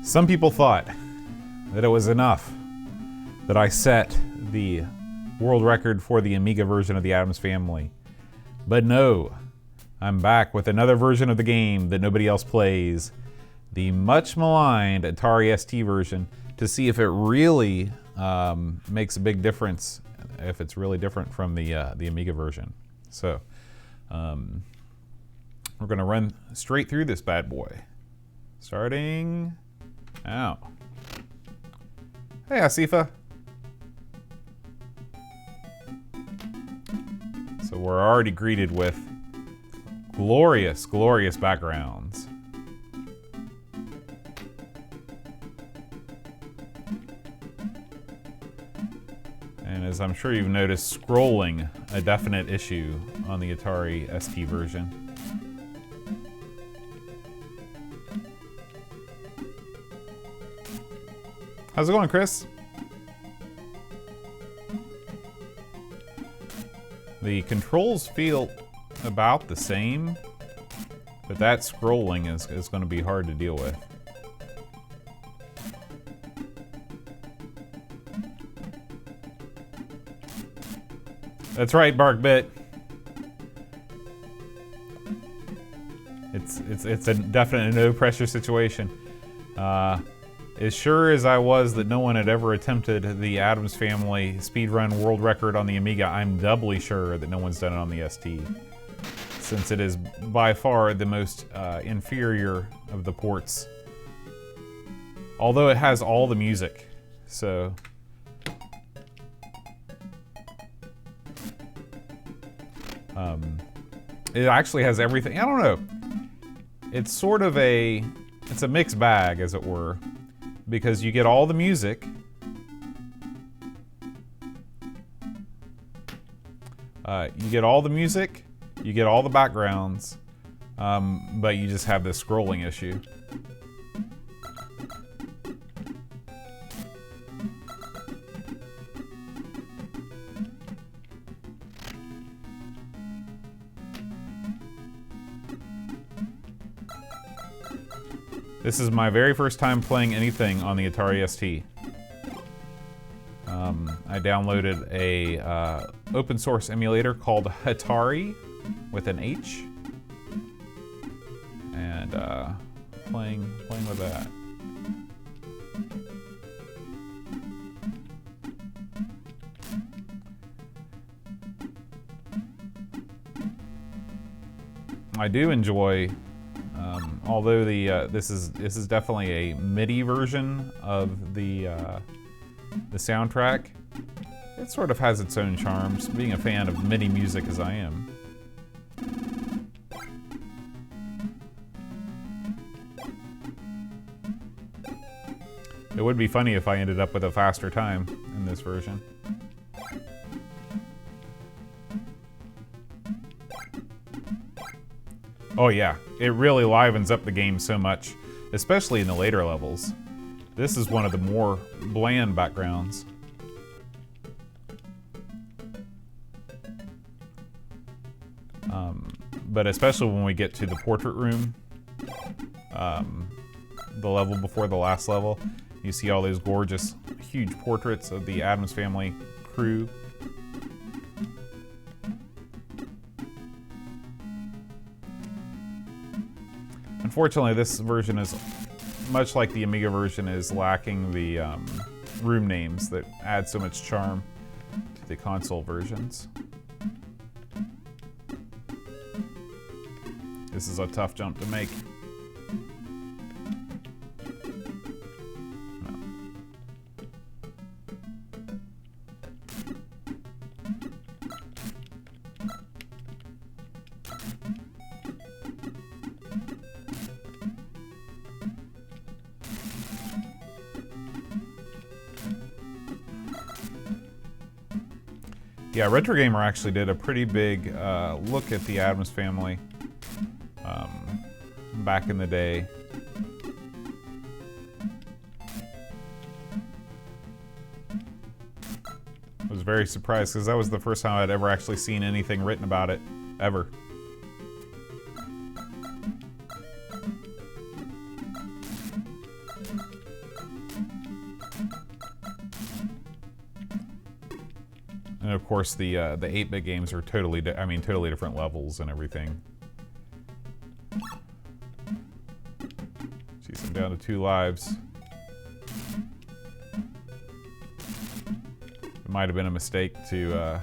Some people thought that it was enough that I set the world record for the Amiga version of the Addams Family. But no, I'm back with another version of the game that nobody else plays, the much maligned Atari ST version, to see if it really makes a big difference, if it's really different from the Amiga version. So we're gonna run straight through this bad boy. Starting now. Hey, Asifa. So we're already greeted with glorious, glorious backgrounds. And as I'm sure you've noticed, scrolling a definite issue on the Atari ST version. How's it going, Chris? The controls feel about the same, but that scrolling is going to be hard to deal with. That's right, Barkbit. It's a definite no pressure situation. As sure as I was that no one had ever attempted the Addams Family speedrun world record on the Amiga, I'm doubly sure that no one's done it on the ST, since it is by far the most inferior of the ports. Although it has all the music, so... it actually has everything. I don't know. It's sort of it's a mixed bag, as it were, because you get all the music. You get all the music, you get all the backgrounds, but you just have this scrolling issue. This is my very first time playing anything on the Atari ST. I downloaded a open source emulator called Atari with an H, and playing with that. I do enjoy. Although this is definitely a MIDI version of the soundtrack, it sort of has its own charms. Being a fan of MIDI music as I am, it would be funny if I ended up with a faster time in this version. Oh yeah, it really livens up the game so much, especially in the later levels. This is one of the more bland backgrounds. But especially when we get to the portrait room, the level before the last level, you see all those gorgeous, huge portraits of the Addams Family crew. Unfortunately, this version is, much like the Amiga version, is lacking the room names that add so much charm to the console versions. This is a tough jump to make. Yeah, Retro Gamer actually did a pretty big look at the Addams Family back in the day. I was very surprised because that was the first time I'd ever actually seen anything written about it, ever. And of course, the 8-bit games are totally different levels and everything. Jeez, I'm down to 2 lives. It might have been a mistake to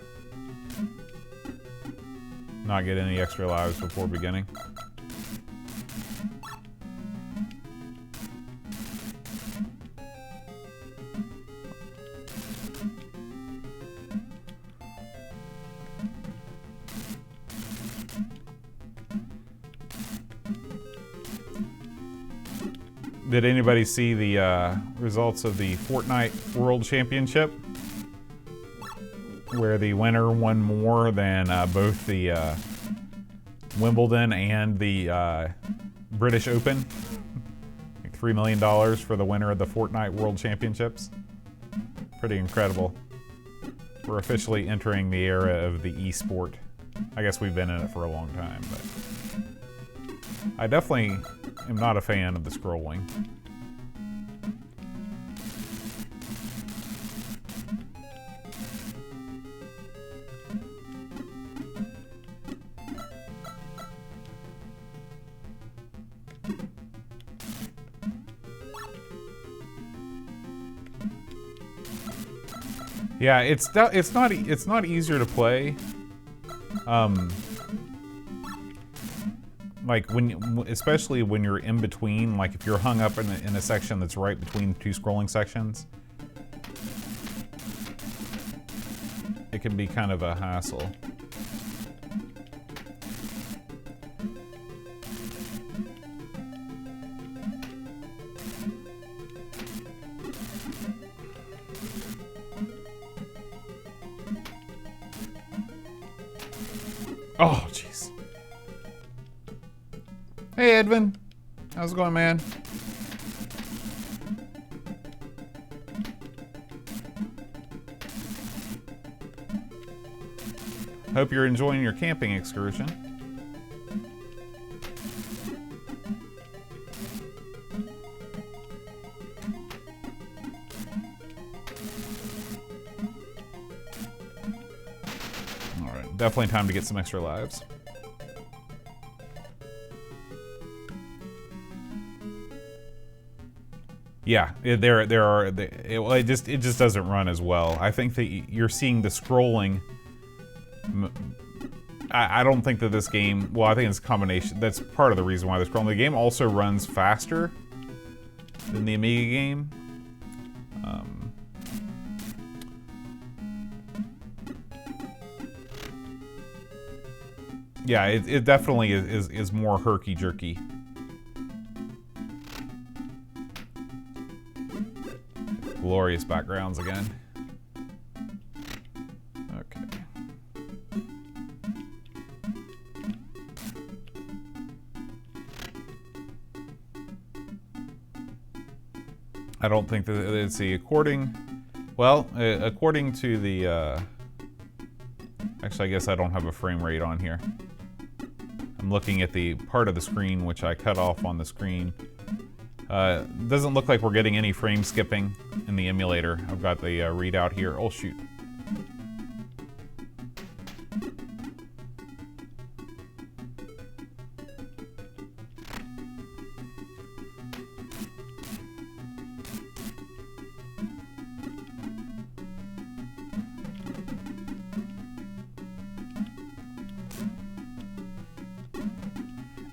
not get any extra lives before beginning. Did anybody see the results of the Fortnite World Championship? Where the winner won more than both the Wimbledon and the British Open? Like $3 million for the winner of the Fortnite World Championships. Pretty incredible. We're officially entering the era of the e-sport. I guess we've been in it for a long time, but I definitely am not a fan of the scrolling. Yeah, it's not easier to play. Like especially when you're in between, like if you're hung up in a section that's right between 2 scrolling sections, it can be kind of a hassle. Oh, jeez. Hey, Edvin. How's it going, man? Hope you're enjoying your camping excursion. Alright, definitely time to get some extra lives. Yeah, it just doesn't run as well. I think that you're seeing the scrolling. I don't think that this game. Well, I think it's a combination. That's part of the reason why the scrolling. The game also runs faster than the Amiga game. Yeah, it definitely is more herky-jerky. Glorious backgrounds again. Okay. I don't think that it's the according to the actually, I guess I don't have a frame rate on here. I'm looking at the part of the screen which I cut off on the screen. Doesn't look like we're getting any frame skipping in the emulator. I've got the readout here. Oh, shoot.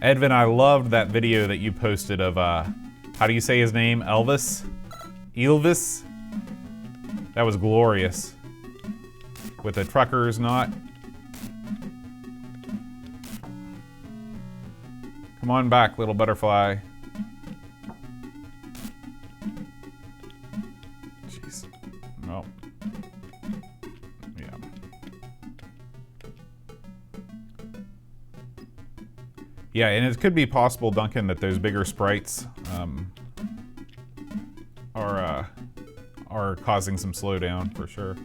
Edvin, I loved that video that you posted of, how do you say his name? Elvis? Elvis? That was glorious. With the trucker's knot. Come on back, little butterfly. Jeez. Well. Yeah. Yeah, and it could be possible, Duncan, that those bigger sprites are causing some slowdown for sure.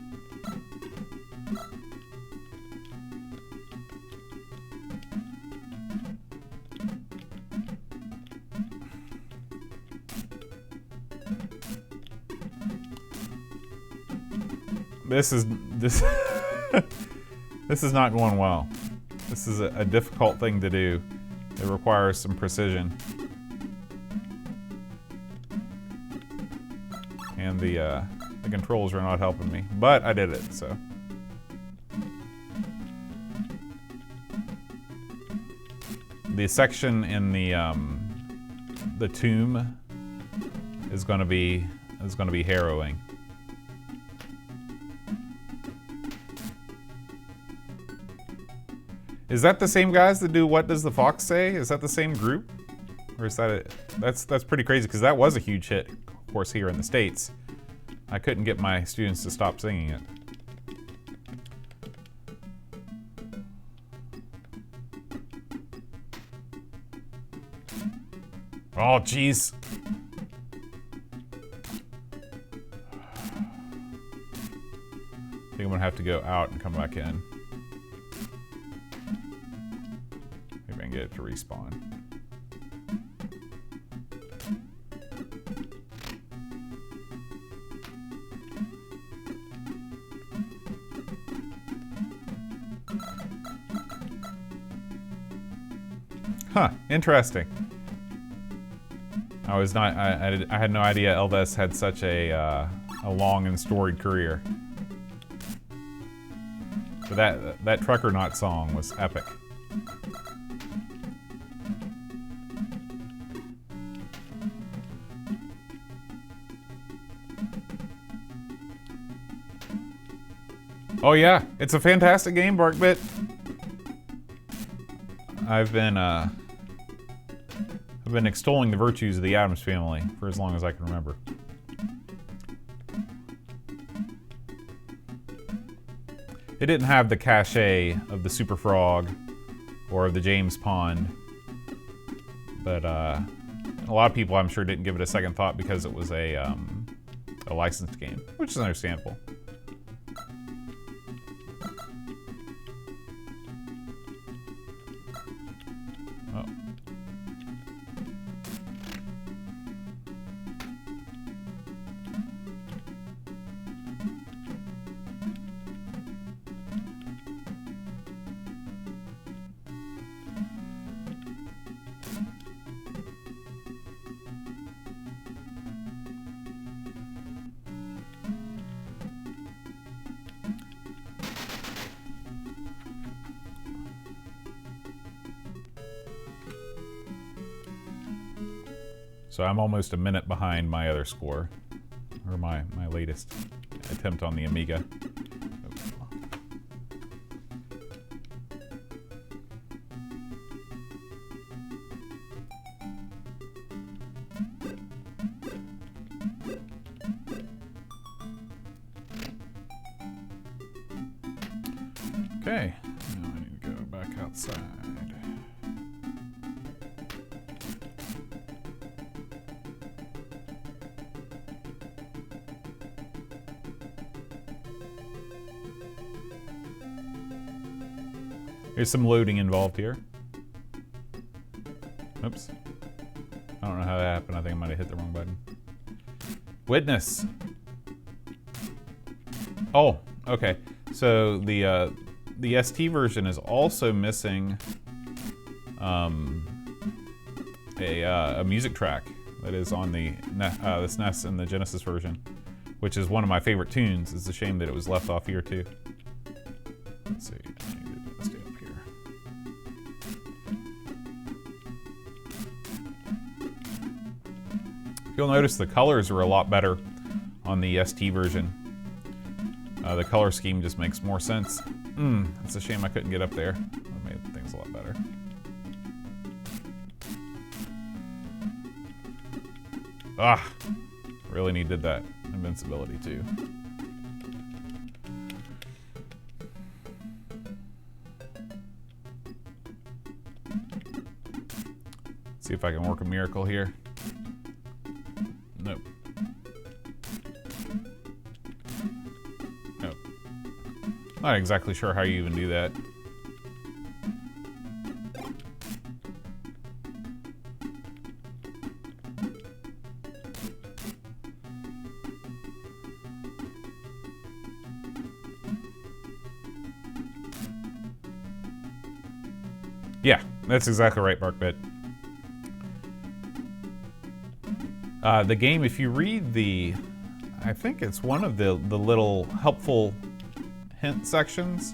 This This is not going well. This is a difficult thing to do. It requires some precision. And the controls are not helping me, but I did it, so. The section in the tomb is going to be harrowing. Is that the same guys that do What Does the Fox Say? Is that the same group? Or is that it? That's pretty crazy, because that was a huge hit, of course, here in the States. I couldn't get my students to stop singing it. Oh, jeez. I think I'm gonna have to go out and come back in. Maybe I can get it to respawn. Huh, interesting. I had no idea Elvis had such a long and storied career. But that Trucker Knot song was epic. Oh yeah, it's a fantastic game, Barkbit. I've been extolling the virtues of the Addams Family for as long as I can remember. It didn't have the cachet of the Super Frog or of the James Pond, but a lot of people, I'm sure, didn't give it a second thought because it was a licensed game, which is understandable. So I'm almost a minute behind my other score, or my latest attempt on the Amiga. Okay, now I need to go back outside. There's some loading involved here. Oops. I don't know how that happened. I think I might have hit the wrong button. Witness. Oh, okay. So the ST version is also missing a music track that is on the SNES and the Genesis version, which is one of my favorite tunes. It's a shame that it was left off here too. Let's see. Stay up here. You'll notice the colors are a lot better on the ST version. The color scheme just makes more sense. It's a shame I couldn't get up there. That made things a lot better. Really needed that invincibility too. See if I can work a miracle here. Nope. Nope. Not exactly sure how you even do that. that's exactly right, Barkbit. The game, if you read the, I think it's one of the little helpful hint sections.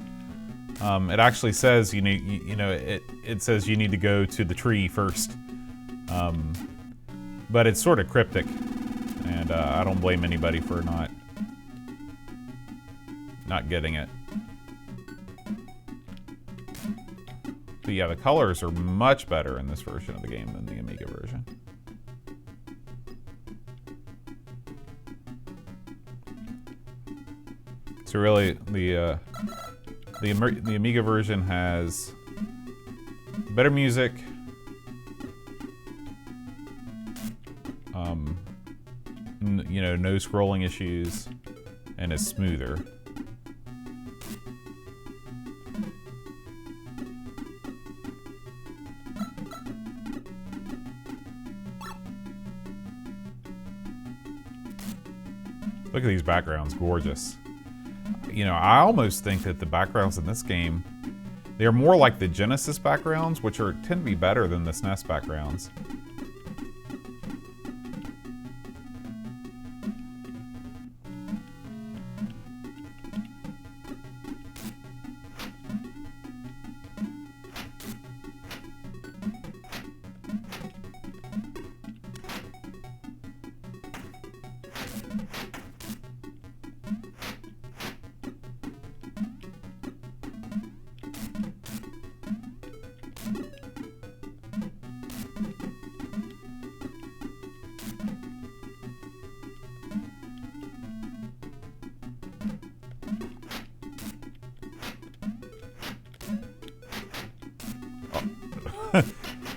It actually says it says you need to go to the tree first, but it's sort of cryptic, and I don't blame anybody for not getting it. But yeah, the colors are much better in this version of the game than the Amiga version. So really, the Amiga version has better music, no scrolling issues, and is smoother. Look at these backgrounds, gorgeous. I almost think that the backgrounds in this game, they're more like the Genesis backgrounds, which tend to be better than the SNES backgrounds.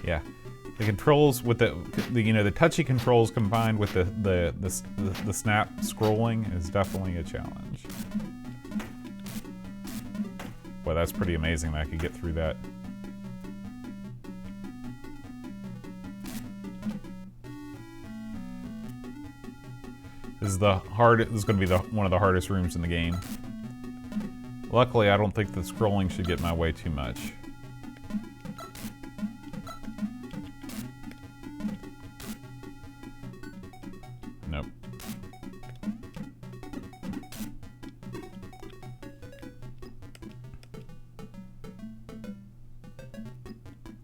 Yeah, the controls with the touchy controls combined with the snap scrolling is definitely a challenge. Boy, that's pretty amazing that I could get through that. This is going to be one of the hardest rooms in the game. Luckily, I don't think the scrolling should get in my way too much. Nope.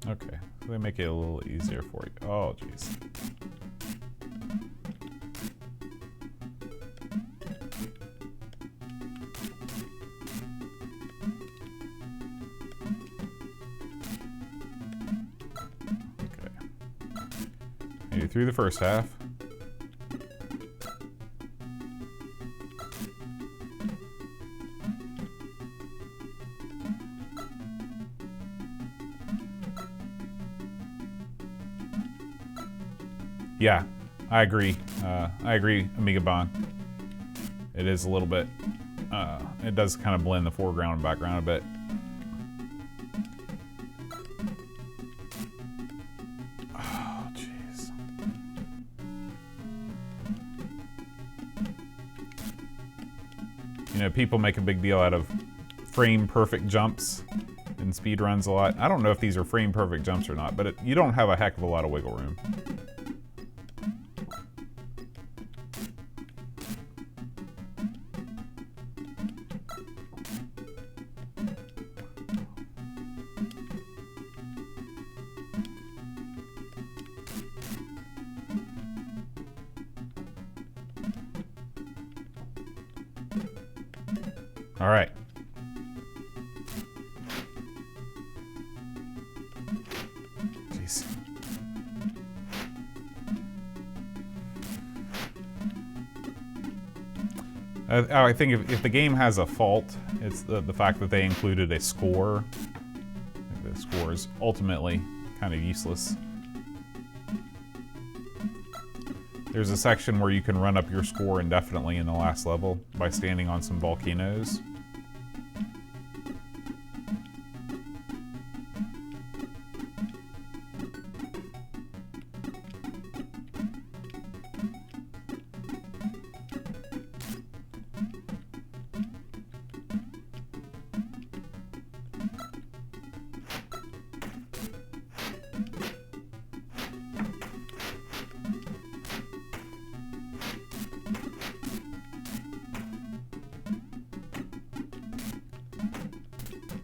Okay, so they make it a little easier for you. Oh, jeez. Through the first half. Yeah, I agree. I agree, Amiga Bond. It is a little bit, it does kind of blend the foreground and background a bit. People make a big deal out of frame perfect jumps in speedruns a lot. I don't know if these are frame perfect jumps or not, but you don't have a heck of a lot of wiggle room. All right. Jeez. I think if the game has a fault, it's the fact that they included a score. I think the score is ultimately kind of useless. There's a section where you can run up your score indefinitely in the last level by standing on some volcanoes.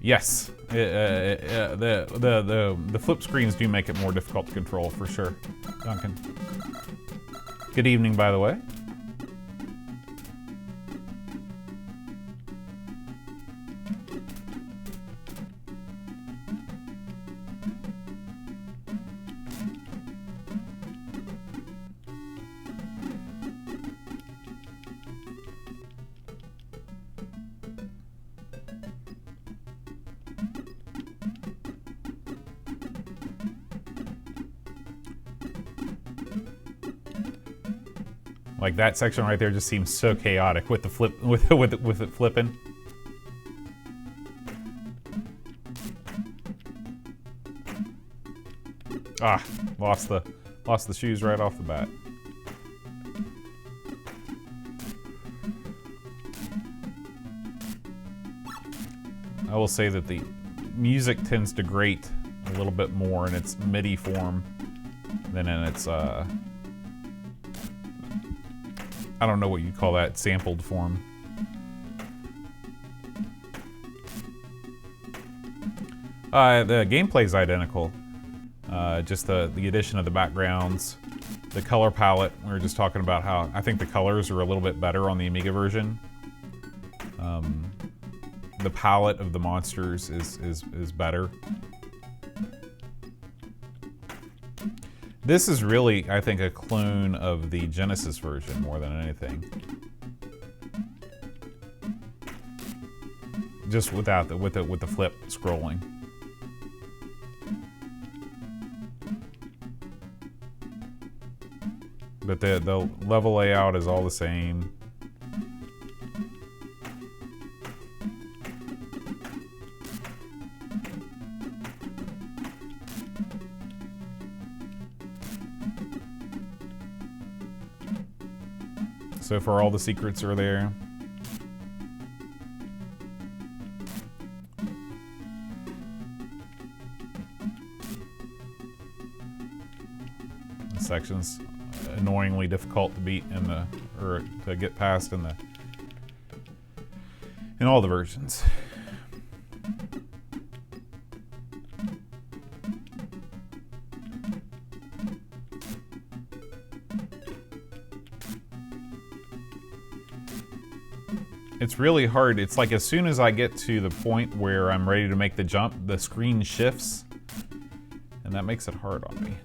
Yes, the flip screens do make it more difficult to control for sure. Duncan. Good evening, by the way. Like that section right there just seems so chaotic with the flip with it flipping. Ah, lost the shoes right off the bat. I will say that the music tends to grate a little bit more in its MIDI form than in its I don't know what you'd call that, sampled form. The gameplay's identical. Just the addition of the backgrounds, the color palette. We were just talking about how I think the colors are a little bit better on the Amiga version. The palette of the monsters is better. This is really, I think, a clone of the Genesis version more than anything. Just without with the flip scrolling. But the level layout is all the same. So far, all the secrets are there. The section's annoyingly difficult to beat in the, or to get past in all the versions. It's really hard. It's like as soon as I get to the point where I'm ready to make the jump, the screen shifts, and that makes it hard on me.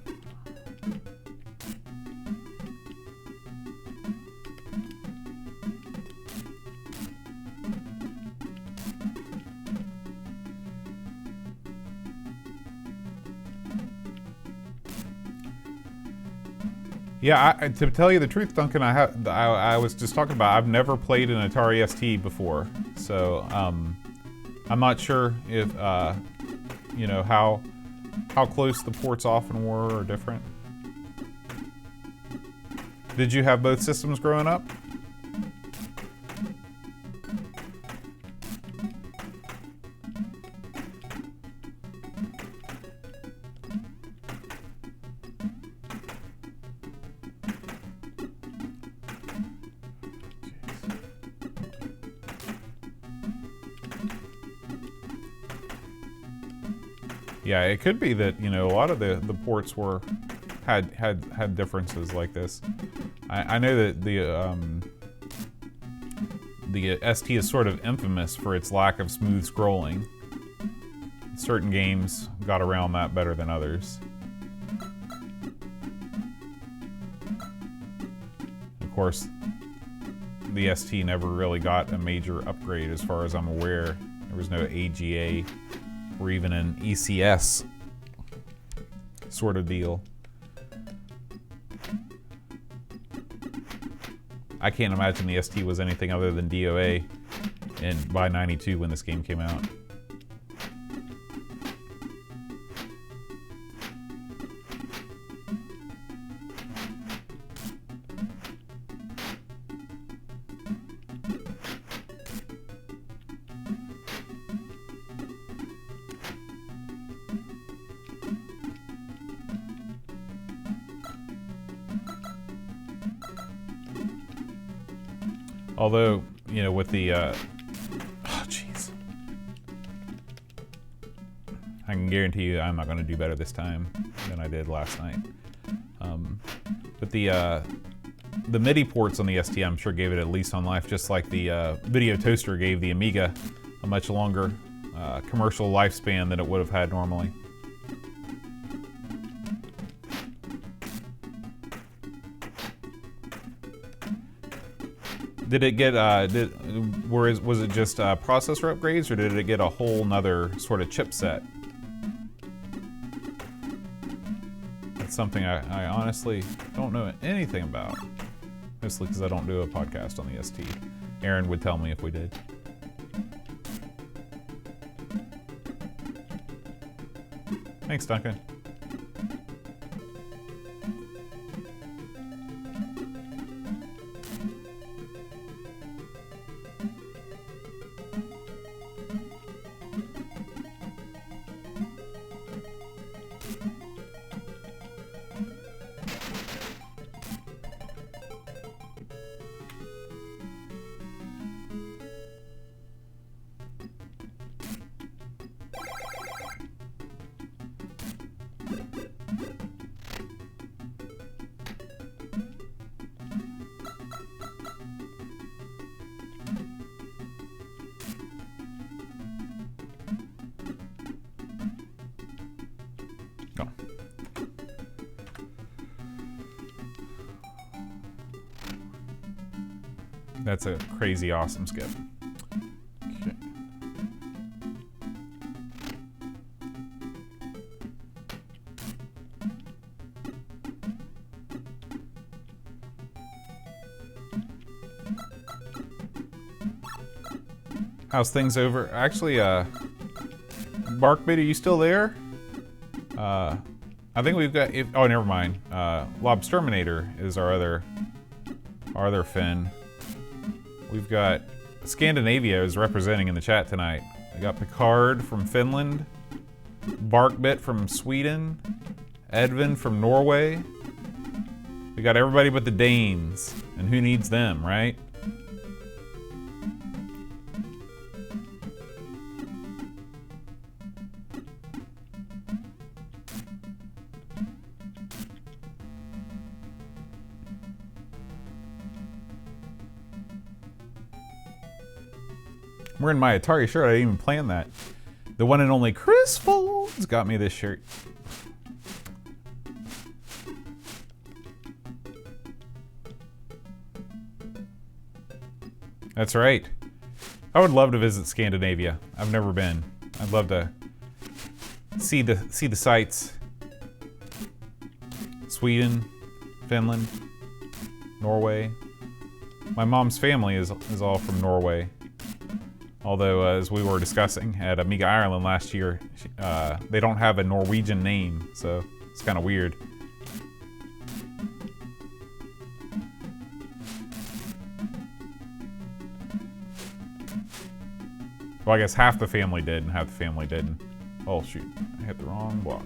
Yeah, to tell you the truth, Duncan, I was just talking about, I've never played an Atari ST before, so I'm not sure if you know how close the ports often were or different. Did you have both systems growing up? Yeah, it could be that, you know, a lot of the ports had differences like this. I know that the ST is sort of infamous for its lack of smooth scrolling. Certain games got around that better than others. Of course, the ST never really got a major upgrade as far as I'm aware. There was no AGA or even an ECS sort of deal. I can't imagine the ST was anything other than DOA by '92 when this game came out. Although, you know, with the, oh jeez. can guarantee you I'm not going to do better this time than I did last night. But the MIDI ports on the ST, I'm sure, gave it at least on life, just like the video toaster gave the Amiga a much longer commercial lifespan than it would have had normally. Did it get, was it just processor upgrades, or did it get a whole nother sort of chipset? That's something I honestly don't know anything about. Mostly because I don't do a podcast on the ST. Aaron would tell me if we did. Thanks, Duncan. That's a crazy awesome skip. Okay. How's things over? Actually, Barkbait, are you still there? I think we've got. Oh, never mind. Lobsterminator is our other Finn. We've got Scandinavia is representing in the chat tonight. We got Picard from Finland, Barkbit from Sweden, Edvin from Norway. We got everybody but the Danes, and who needs them, right? I'm wearing my Atari shirt. I didn't even plan that. The one and only Chris Folds got me this shirt. That's right. I would love to visit Scandinavia. I've never been. I'd love to see the sights. Sweden, Finland, Norway. My mom's family is all from Norway. Although, as we were discussing at Amiga Ireland last year, they don't have a Norwegian name, so it's kind of weird. Well, I guess half the family did and half the family didn't. Oh shoot, I hit the wrong block.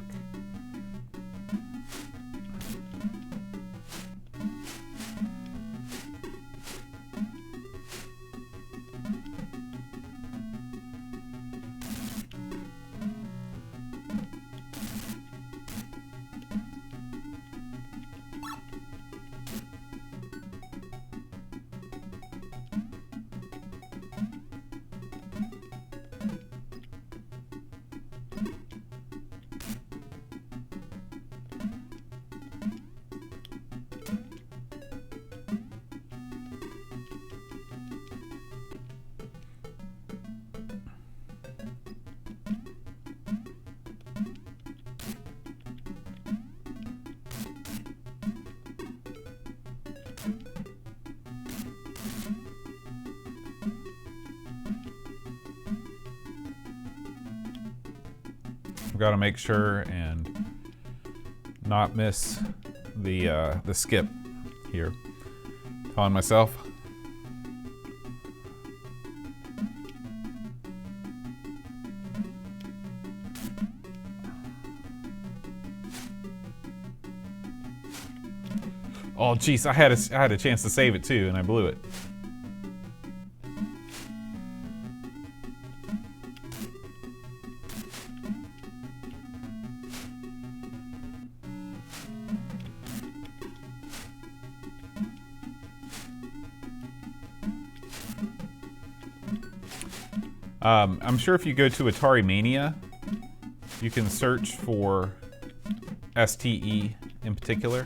Got to make sure and not miss the skip here. Telling myself. Oh jeez, I had a chance to save it too, and I blew it. I'm sure if you go to Atari Mania, you can search for STE in particular.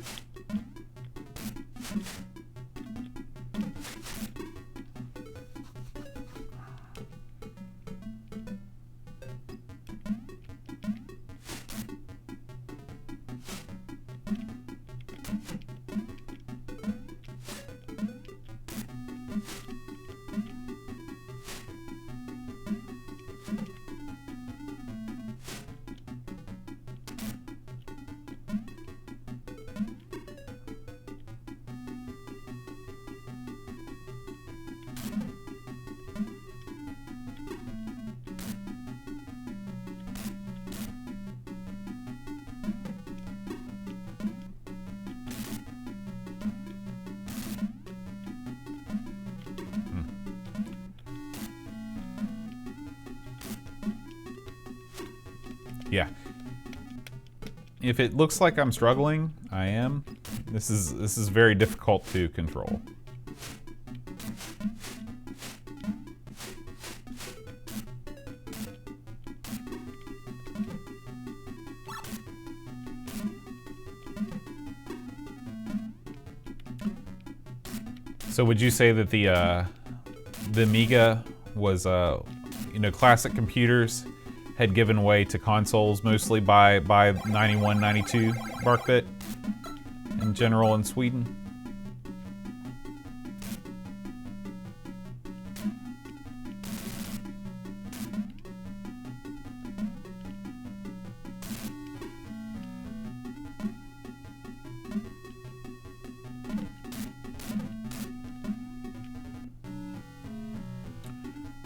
Yeah. If it looks like I'm struggling, I am. This is very difficult to control. So would you say that the Amiga was classic computers had given way to consoles mostly by 91, 92 Barkbit in general in Sweden?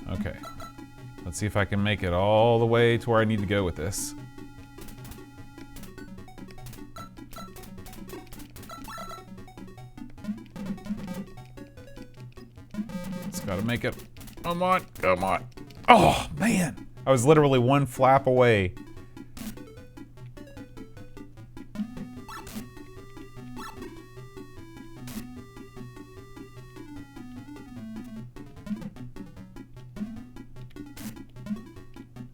Okay. Let's see if I can make it all the way to where I need to go with this. Just gotta make it. Come on, come on. Oh, man. I was literally one flap away.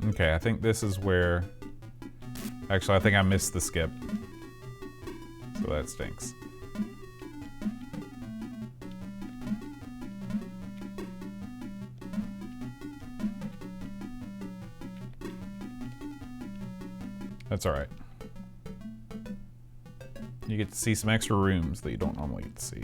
Okay, I think this is where... Actually, I think I missed the skip. So that stinks. That's alright. You get to see some extra rooms that you don't normally get to see.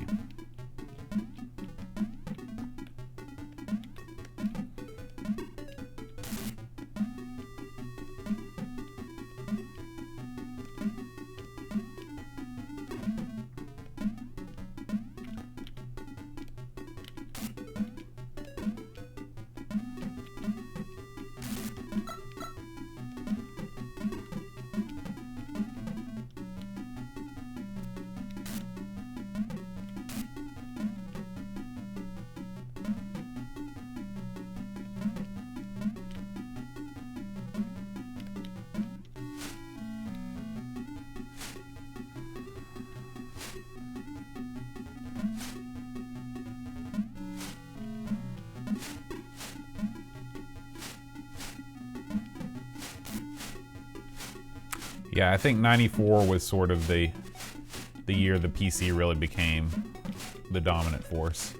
Yeah, I think 94 was sort of the year the PC really became the dominant force.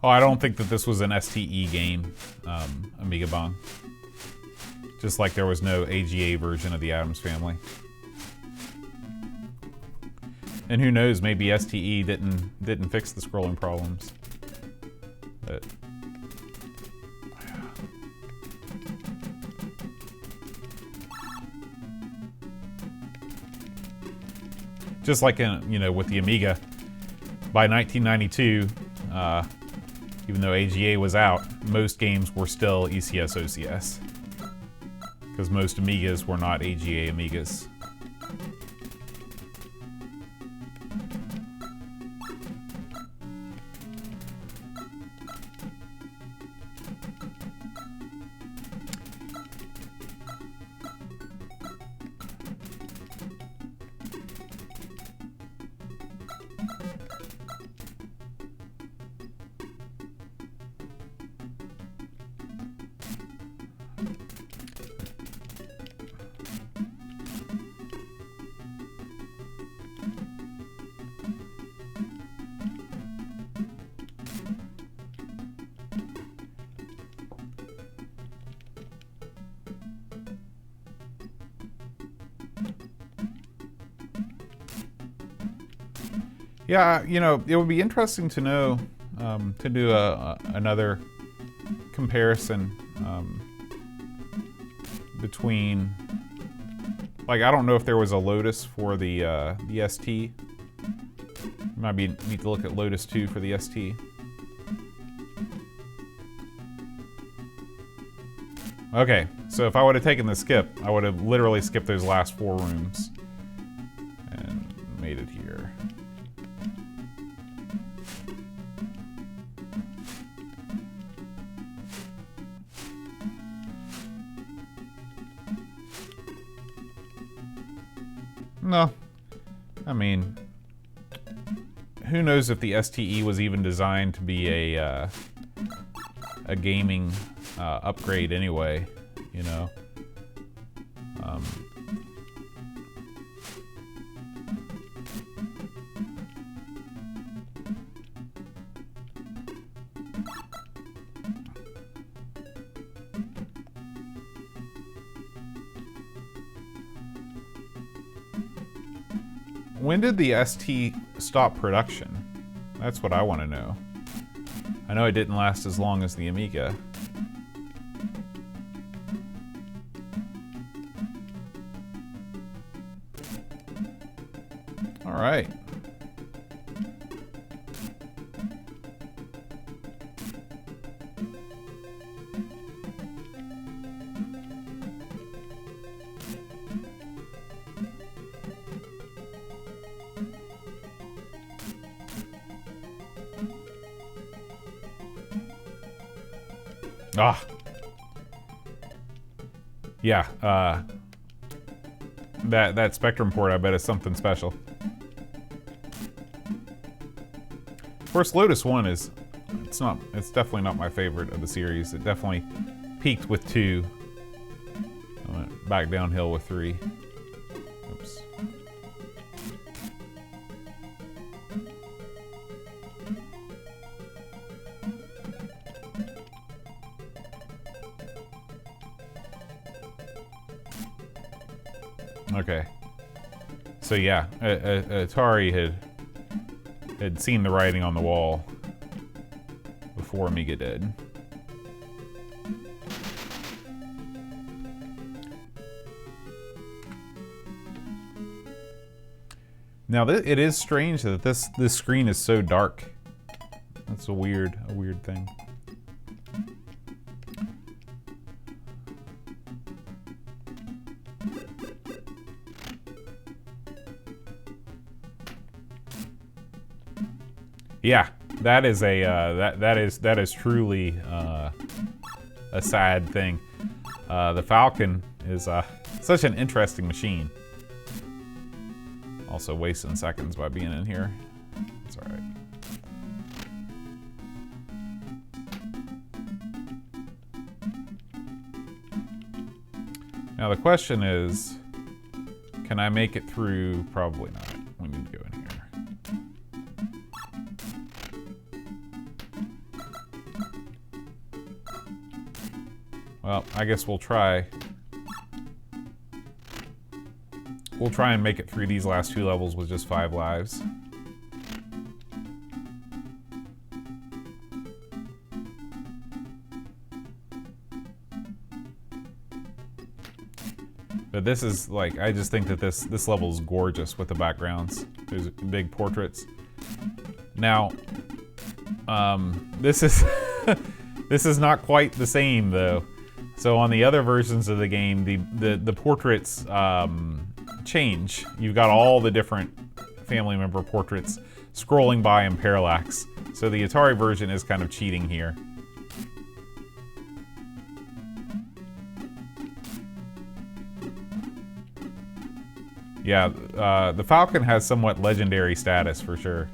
Oh, I don't think that this was an STE game, Amiga Bong. Just like there was no AGA version of the Addams Family. And who knows, maybe STE didn't fix the scrolling problems. But just like in, with the Amiga, by 1992, even though AGA was out, most games were still ECS OCS. Because most Amigas were not AGA Amigas. Yeah, you know, it would be interesting to know, to do another comparison between, like, I don't know if there was a Lotus for the ST. Might be need to look at Lotus 2 for the ST. Okay, so if I would have taken the skip, I would have literally skipped those last 4 rooms and made it here. No, I mean, who knows if the STE was even designed to be a gaming upgrade anyway, you know? When did the ST stop production? That's what I want to know. I know it didn't last as long as the Amiga. All right. Ah. Yeah, that Spectrum port, I bet, is something special. Of course, Lotus 1 is, it's definitely not my favorite of the series. It definitely peaked with 2. I went back downhill with 3. Oops. Okay. So yeah, Atari had seen the writing on the wall before Amiga did. Now it is strange that this screen is so dark. That's a weird thing. Yeah, that is a that is truly a sad thing. The Falcon is such an interesting machine. Also wasting seconds by being in here. It's all right. Now the question is, can I make it through? Probably not. We need to go in here. Well, I guess we'll try. We'll try and make it through these last 2 levels with just 5 lives. But this is like, I just think that this level is gorgeous with the backgrounds. There's big portraits. Now, this is this is not quite the same though. So on the other versions of the game, the portraits change. You've got all the different family member portraits scrolling by in parallax. So the Atari version is kind of cheating here. Yeah, the Falcon has somewhat legendary status for sure.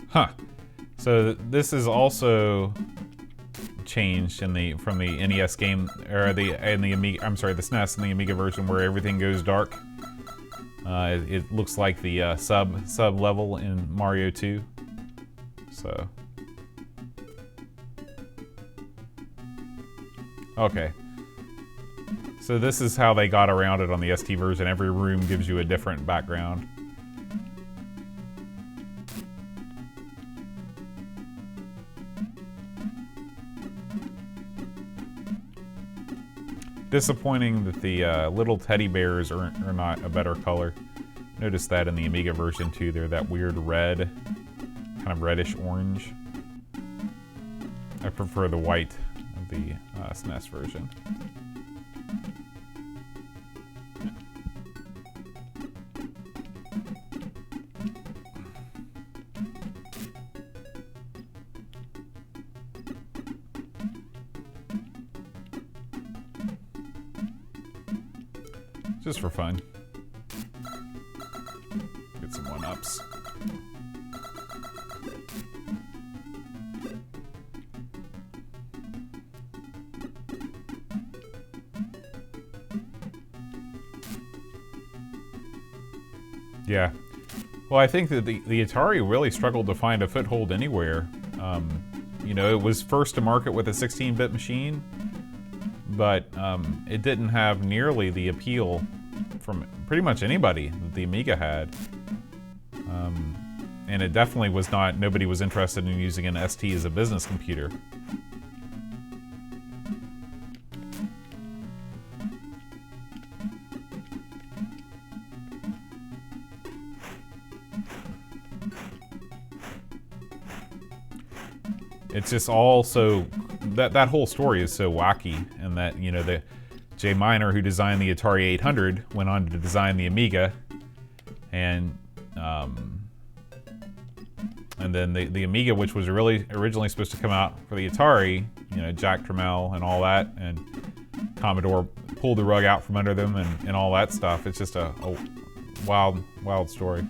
Huh. So this is also changed from the NES game or the Amiga. I'm sorry, the SNES and the Amiga version where everything goes dark. It looks like the sub level in Mario 2. So okay. So this is how they got around it on the ST version. Every room gives you a different background. Disappointing that the little teddy bears are not a better color. Notice that in the Amiga version too. They're that weird red, kind of reddish orange. I prefer the white of the SNES version. Just for fun. Get some one-ups. Yeah. Well, I think that the Atari really struggled to find a foothold anywhere. You know, it was first to market with a 16-bit machine, but it didn't have nearly the appeal from pretty much anybody that the Amiga had. And it definitely was not, nobody was interested in using an ST as a business computer. It's just all so, that whole story is so wacky, and that, you know, the Jay Miner, who designed the Atari 800, went on to design the Amiga, and then the Amiga, which was really originally supposed to come out for the Atari, you know, Jack Tramiel and all that, and Commodore pulled the rug out from under them and all that stuff. It's just a wild, wild story.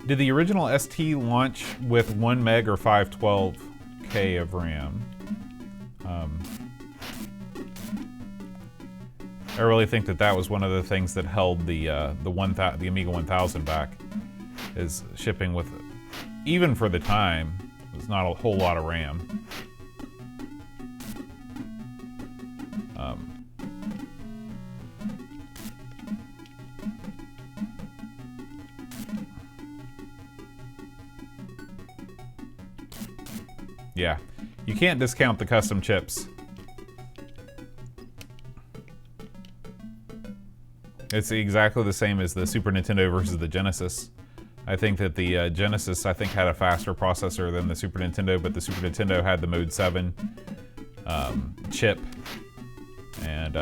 Did the original ST launch with 1 meg or 512K of RAM? I really think that was one of the things that held the Amiga 1000 back, is shipping with, even for the time, was not a whole lot of RAM. Yeah, you can't discount the custom chips. It's exactly the same as the Super Nintendo versus the Genesis. I think that the Genesis, had a faster processor than the Super Nintendo, but the Super Nintendo had the Mode 7 chip, and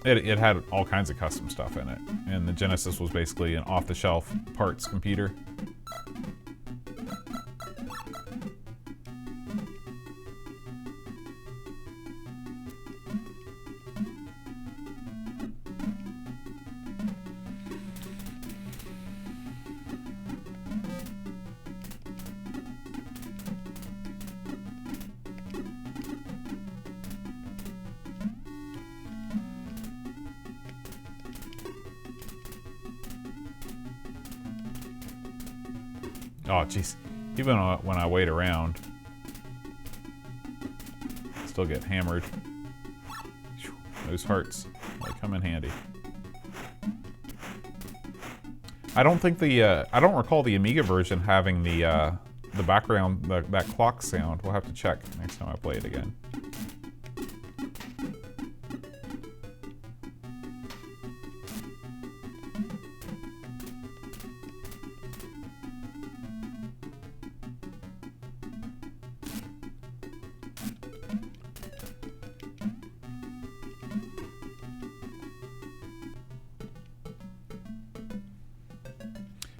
it had all kinds of custom stuff in it. And the Genesis was basically an off-the-shelf parts computer. Oh, jeez. Even when I wait around, I still get hammered. Those hearts, they come in handy. I don't think I don't recall the Amiga version having the background, that clock sound. We'll have to check next time I play it again.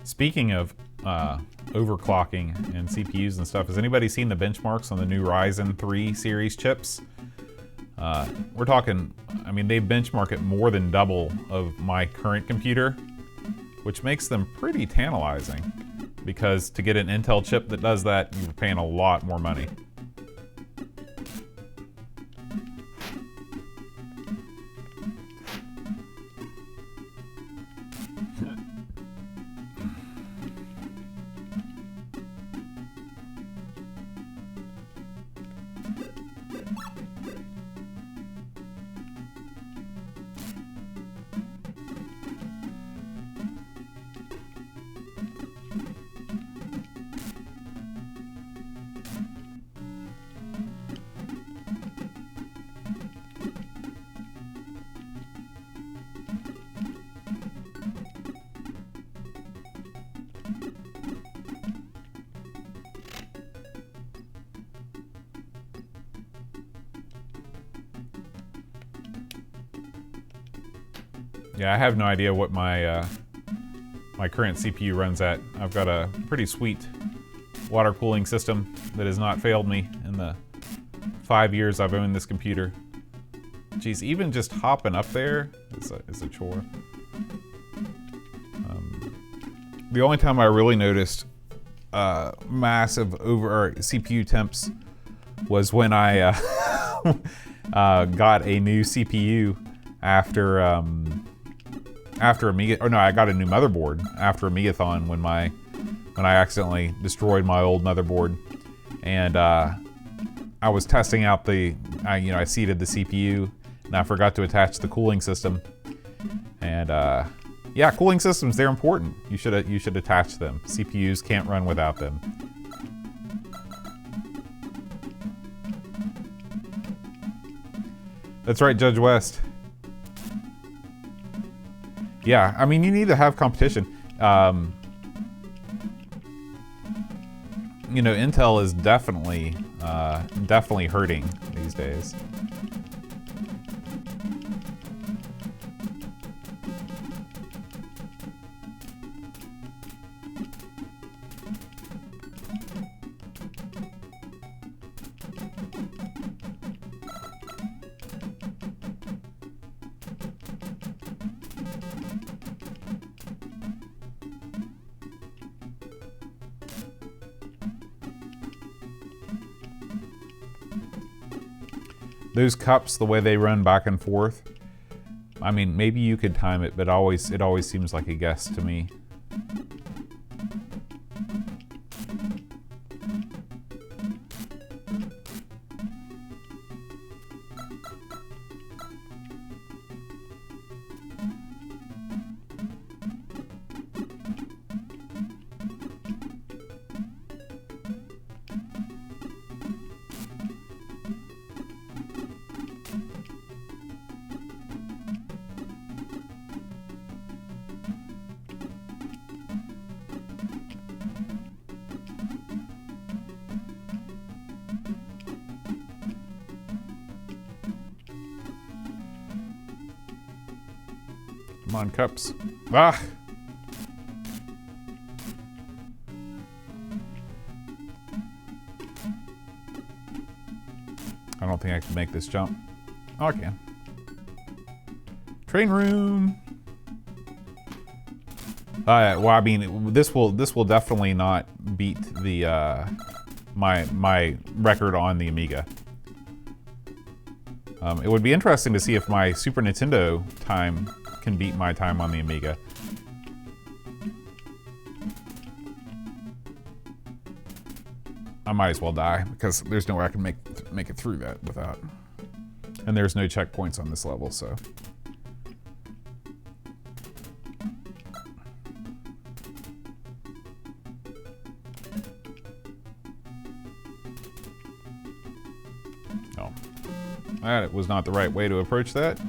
Speaking of overclocking and CPUs and stuff, has anybody seen the benchmarks on the new Ryzen 3 series chips? We're talking, I mean, they benchmark it more than double of my current computer, which makes them pretty tantalizing, because to get an Intel chip that does that, you're paying a lot more money. Yeah, I have no idea what my my current CPU runs at. I've got a pretty sweet water cooling system that has not failed me in the 5 years I've owned this computer. Geez, even just hopping up there is a chore. The only time I really noticed massive CPU temps was when I got a new CPU after Amiga, or no, I got a new motherboard after Amigathon when I accidentally destroyed my old motherboard, and I was testing out I seated the CPU and I forgot to attach the cooling system, and yeah, cooling systems, they're important. You should attach them. CPUs can't run without them. That's right, Judge West. Yeah, I mean, you need to have competition. You know, Intel is definitely hurting these days. Those cups, the way they run back and forth, I mean, maybe you could time it, but it always seems like a guess to me. Come on, cups. Ah! I don't think I can make this jump. Oh, I can. Train room! Well, I mean, this will definitely not beat the my record on the Amiga. It would be interesting to see if my Super Nintendo time can beat my time on the Amiga. I might as well die, because there's no way I can make it through that without. And there's no checkpoints on this level, so. Oh. That was not the right way to approach that.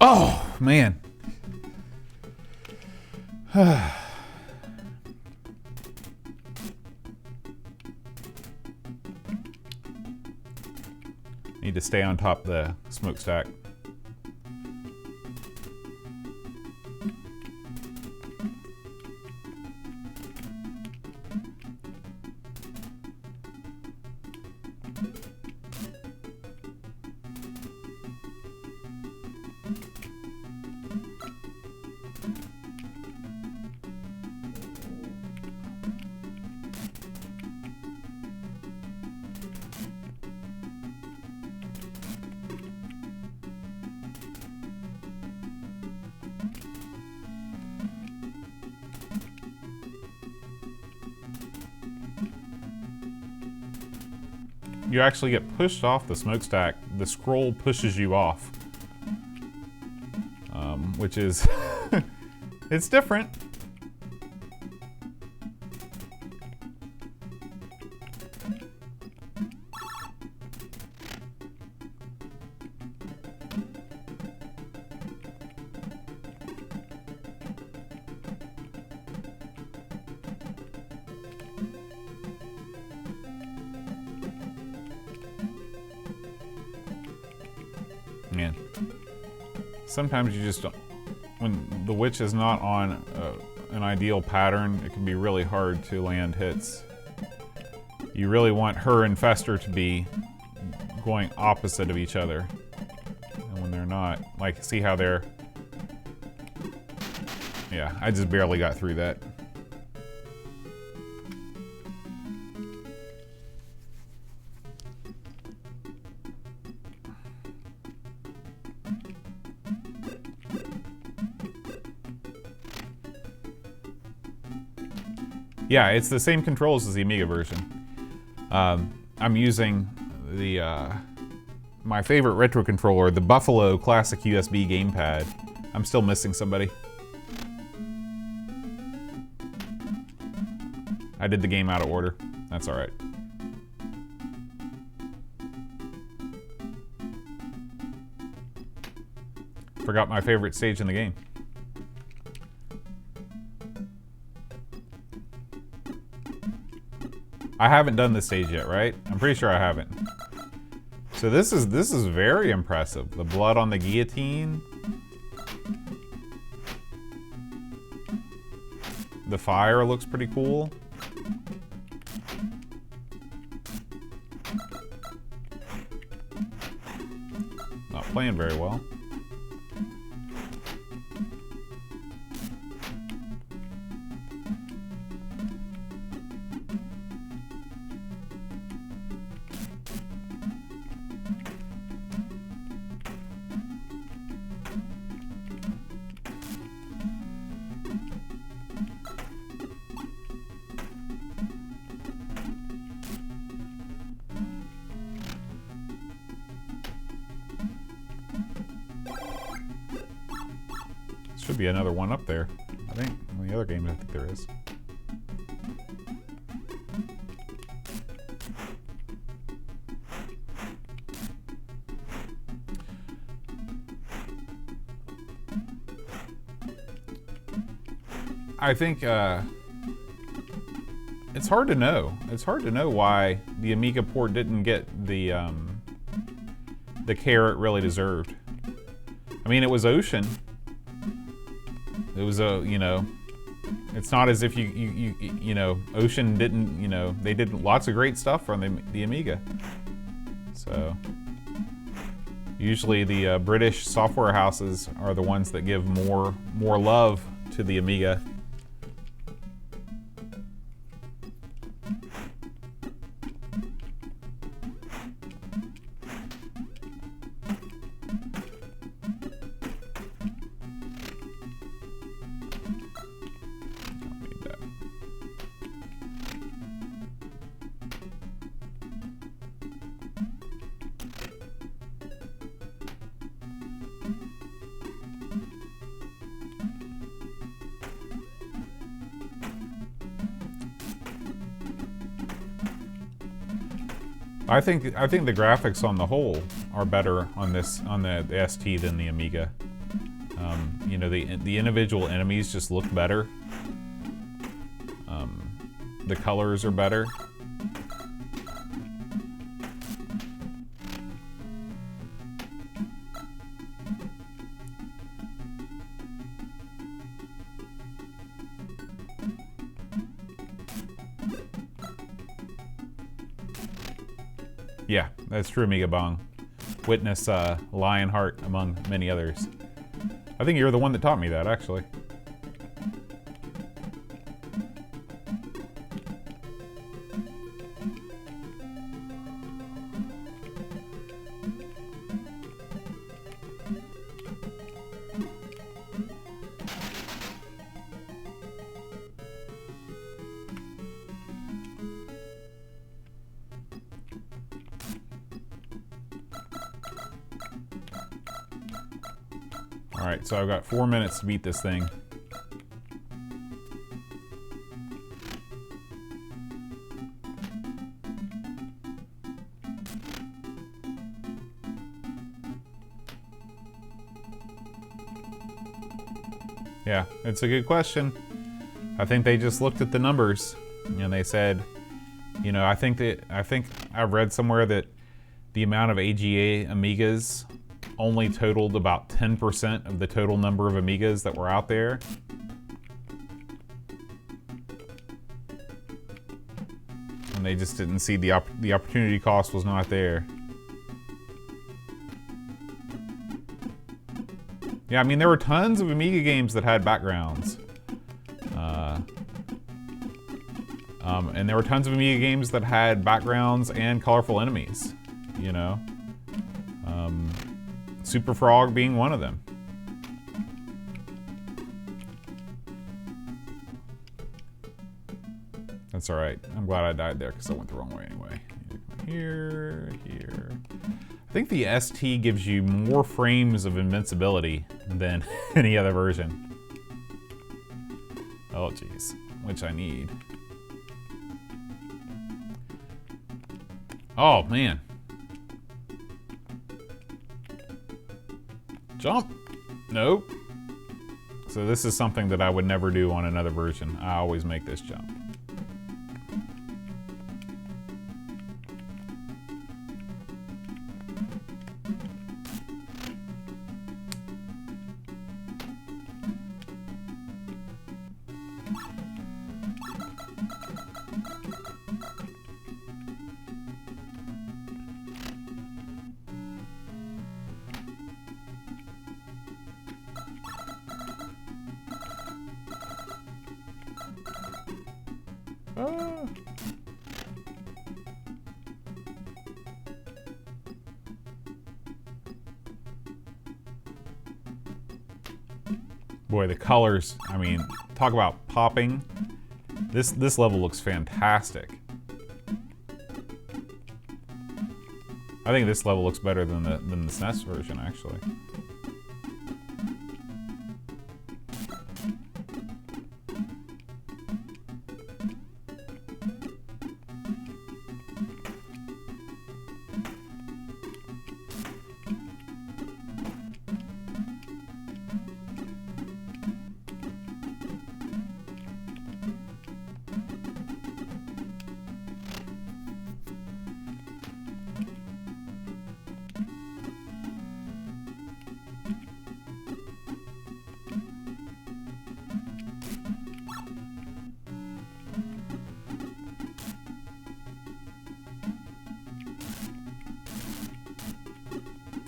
Oh, man. Need to stay on top of the smokestack. You actually get pushed off the smokestack. The scroll pushes you off, which is it's different. Man, sometimes you just don't, when the witch is not on an ideal pattern, it can be really hard to land hits. You really want her and Fester to be going opposite of each other. And when they're not, like, see how they're... Yeah, I just barely got through that. Yeah, it's the same controls as the Amiga version. I'm using the my favorite retro controller, the Buffalo Classic USB gamepad. I'm still missing somebody. I did the game out of order. That's all right. Forgot my favorite stage in the game. I haven't done this stage yet, right? I'm pretty sure I haven't. So this is very impressive. The blood on the guillotine. The fire looks pretty cool. Not playing very well. Should be another one up there. I think in the other game I think there is. I think it's hard to know. It's hard to know why the Amiga port didn't get the care it really deserved. I mean, it was Ocean. It was a, you know, it's not as if you know, Ocean didn't, you know, they did lots of great stuff on the Amiga. So usually the British software houses are the ones that give more love to the Amiga. I think the graphics on the whole are better on the ST than the Amiga. You know, the individual enemies just look better. The colors are better. Yeah, that's true, Amiga Bong. Witness Lionheart among many others. I think you're the one that taught me that, actually. Alright, so I've got 4 minutes to beat this thing. Yeah, it's a good question. I think they just looked at the numbers and they said, you know, I think I've read somewhere that the amount of AGA Amigas only totaled about 10% of the total number of Amigas that were out there. And they just didn't see the opportunity cost was not there. Yeah, I mean, there were tons of Amiga games that had backgrounds. And there were tons of Amiga games that had backgrounds and colorful enemies, you know? Super Frog being one of them. That's alright. I'm glad I died there because I went the wrong way anyway. Here. I think the ST gives you more frames of invincibility than any other version. Oh geez, which I need. Oh man. Jump! Nope. So this is something that I would never do on another version. I always make this jump. Boy, the colors, I mean, talk about popping. This level looks fantastic. I think this level looks better than the SNES version, actually.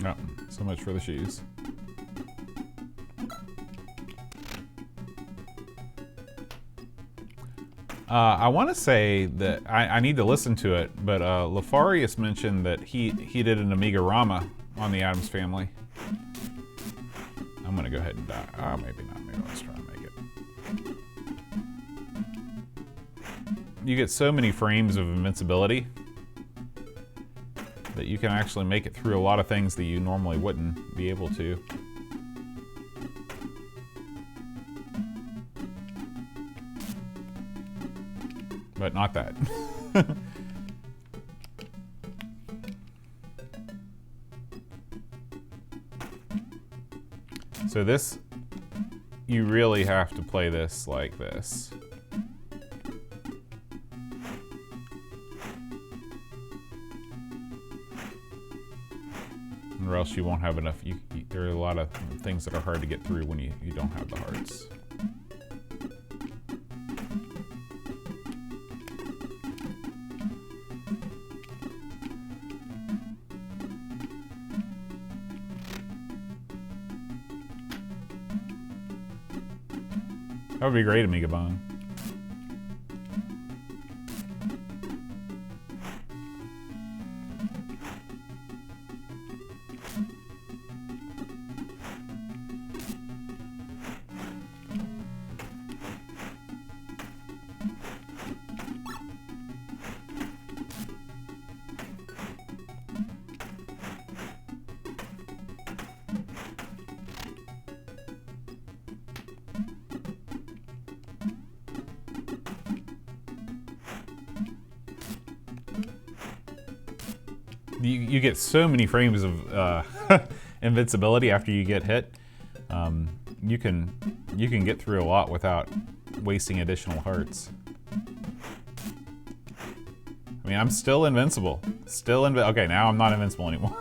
Oh, so much for the shoes. I want to say that I need to listen to it, but Lefarius mentioned that he did an Amiga-rama on the Addams Family. I'm gonna go ahead and die. Oh, maybe not. Maybe let's try and make it. You get so many frames of invincibility that you can actually make it through a lot of things that you normally wouldn't be able to. But not that. So this, you really have to play this like this. Or else you won't have enough. There are a lot of things that are hard to get through when you don't have the hearts. That would be great, Amiga Bong. You get so many frames of invincibility after you get hit. You can get through a lot without wasting additional hearts. I mean, I'm still invincible. Okay, now I'm not invincible anymore.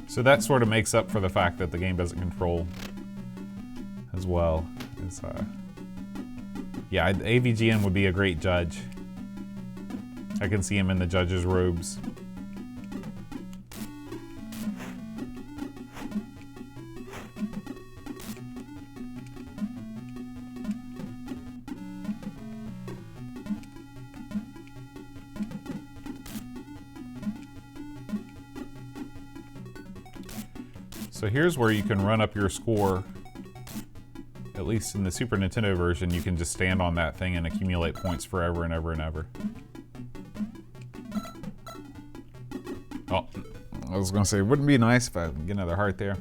So that sort of makes up for the fact that the game doesn't control as well. It's, yeah, AVGN would be a great judge. I can see him in the judge's robes. So here's where you can run up your score. At least in the Super Nintendo version, you can just stand on that thing and accumulate points forever and ever and ever. Oh, I was gonna say, it wouldn't be nice if I could get another heart there.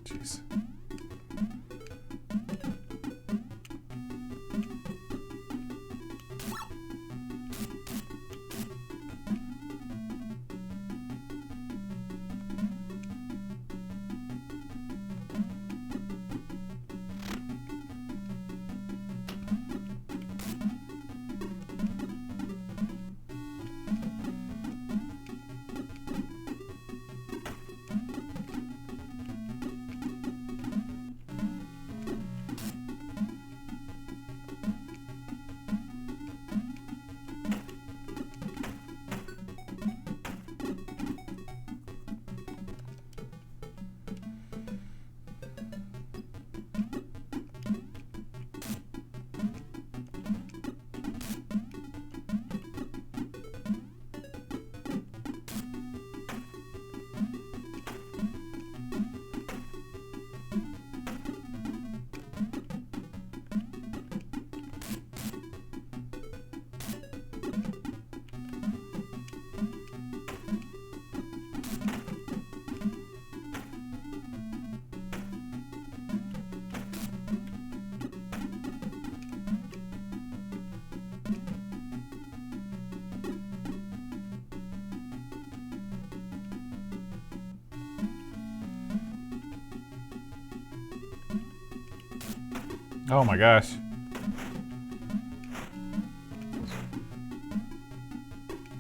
Jeez. Oh my gosh.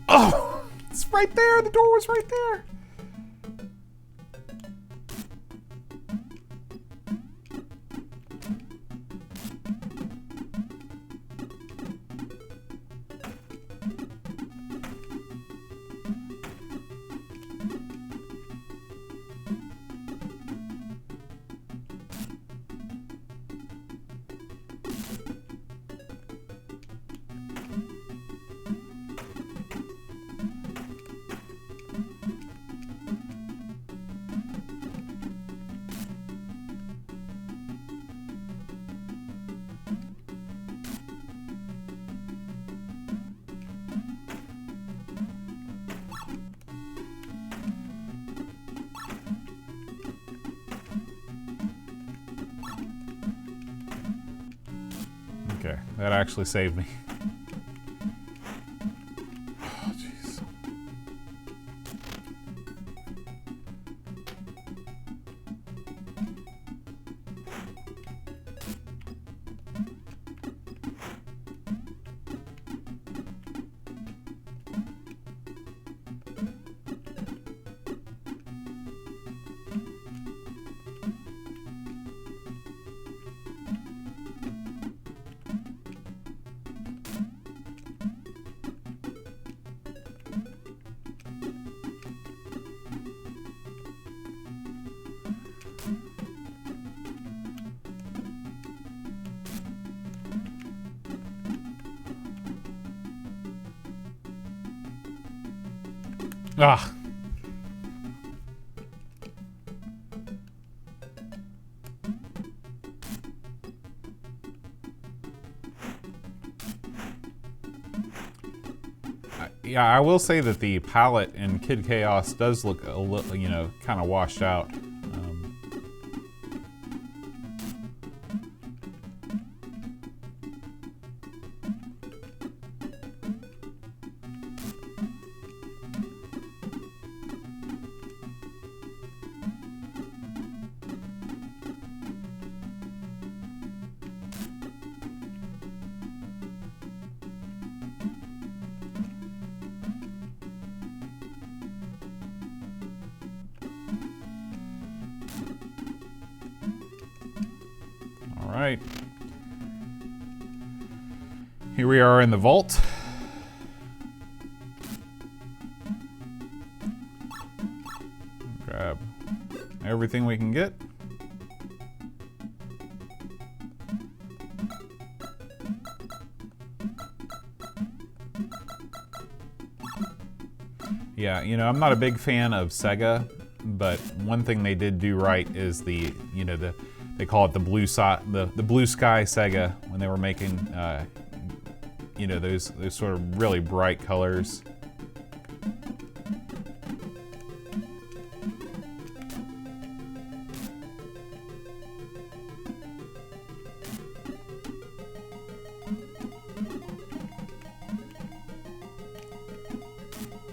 Oh, it's right there. The door was right there. that actually saved me. Oh, jeez. Ah. Yeah, I will say that the palette in Kid Chaos does look a little, you know, kind of washed out. All right. Here we are in the vault. Grab everything we can get. Yeah, you know, I'm not a big fan of Sega, but one thing they did do right is the, you know, they call it the blue sky Sega when they were making, you know, those sort of really bright colors.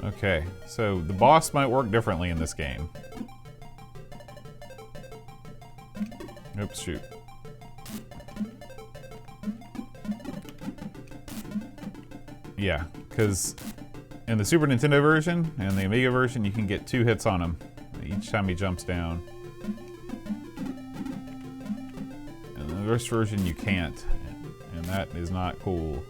Okay, so the boss might work differently in this game. Oops, shoot. Yeah, because in the Super Nintendo version and the Amiga version, you can get 2 hits on him each time he jumps down. In this version, you can't, and that is not cool.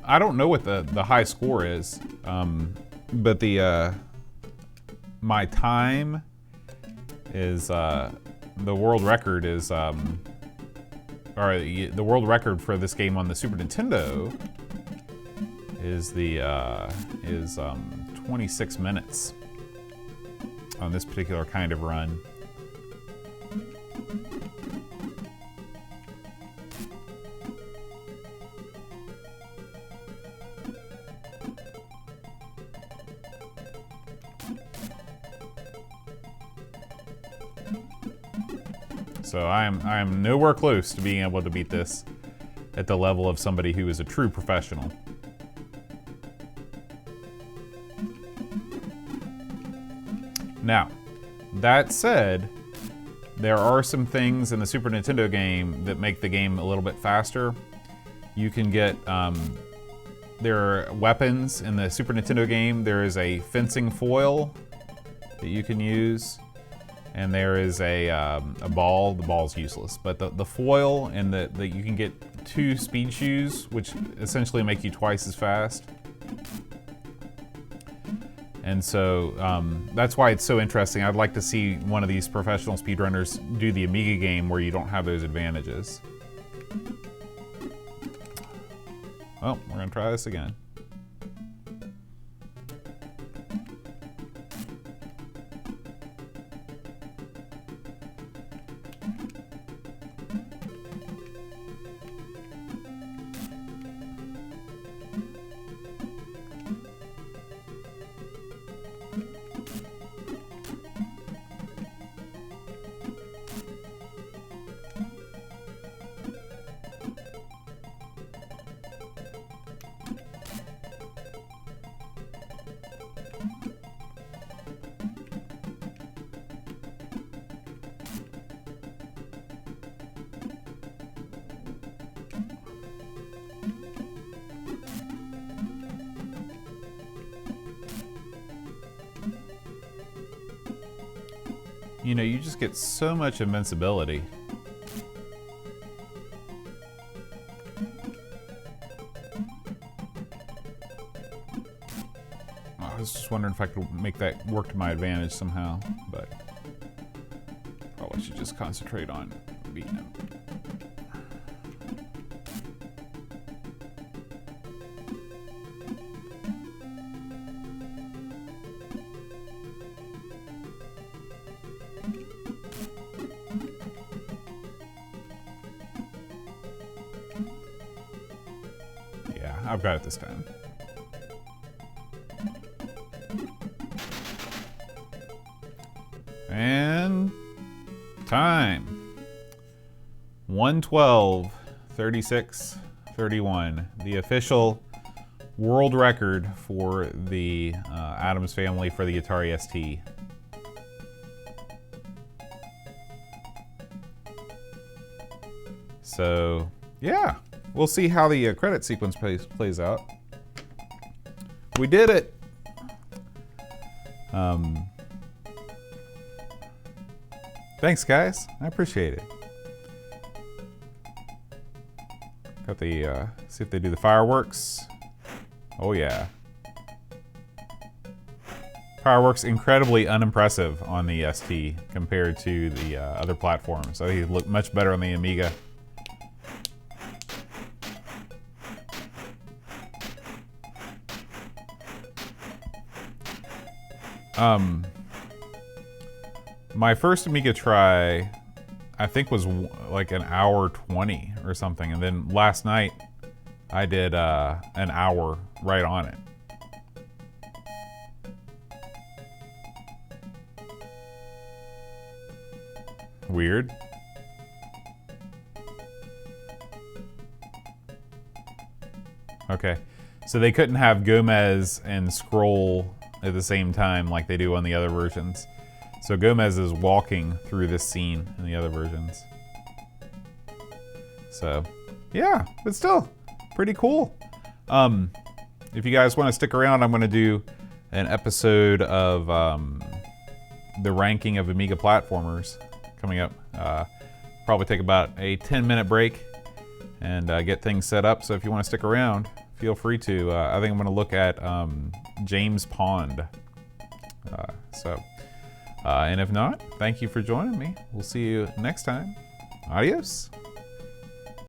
I don't know what the high score is, but my time is, the world record is, or the world record for this game on the Super Nintendo is 26 minutes on this particular kind of run. So I am nowhere close to being able to beat this at the level of somebody who is a true professional. Now, that said, there are some things in the Super Nintendo game that make the game a little bit faster. You can get, there are weapons in the Super Nintendo game. There is a fencing foil that you can use. And there is a ball. The ball's useless, but the foil and the you can get 2 speed shoes, which essentially make you twice as fast. And so that's why it's so interesting. I'd like to see one of these professional speedrunners do the Amiga game where you don't have those advantages. Well, we're gonna try this again. you know, you just get so much invincibility. I was just wondering if I could make that work to my advantage somehow, but probably should just concentrate on beating him. Yeah, I've got it this time. And time. 1:12:36:31. The official world record for the Addams family for the Atari ST. So, yeah. We'll see how the credit sequence plays out. We did it! Thanks, guys. I appreciate it. Got the, see if they do the fireworks. Oh, yeah. Fireworks incredibly unimpressive on the ST compared to the other platforms. I think it looked much better on the Amiga. My first Amiga try, I think, was like an hour 20 or something, and then last night I did an hour right on it. Weird. Okay, so they couldn't have Gomez and scroll at the same time like they do on the other versions. So Gomez is walking through this scene in the other versions. So, yeah, but still, pretty cool. If you guys want to stick around, I'm going to do an episode of the ranking of Amiga platformers coming up. Probably take about a 10-minute break and get things set up. So if you want to stick around, feel free to. I think I'm going to look at James Pond. And if not, thank you for joining me. We'll see you next time. Adios.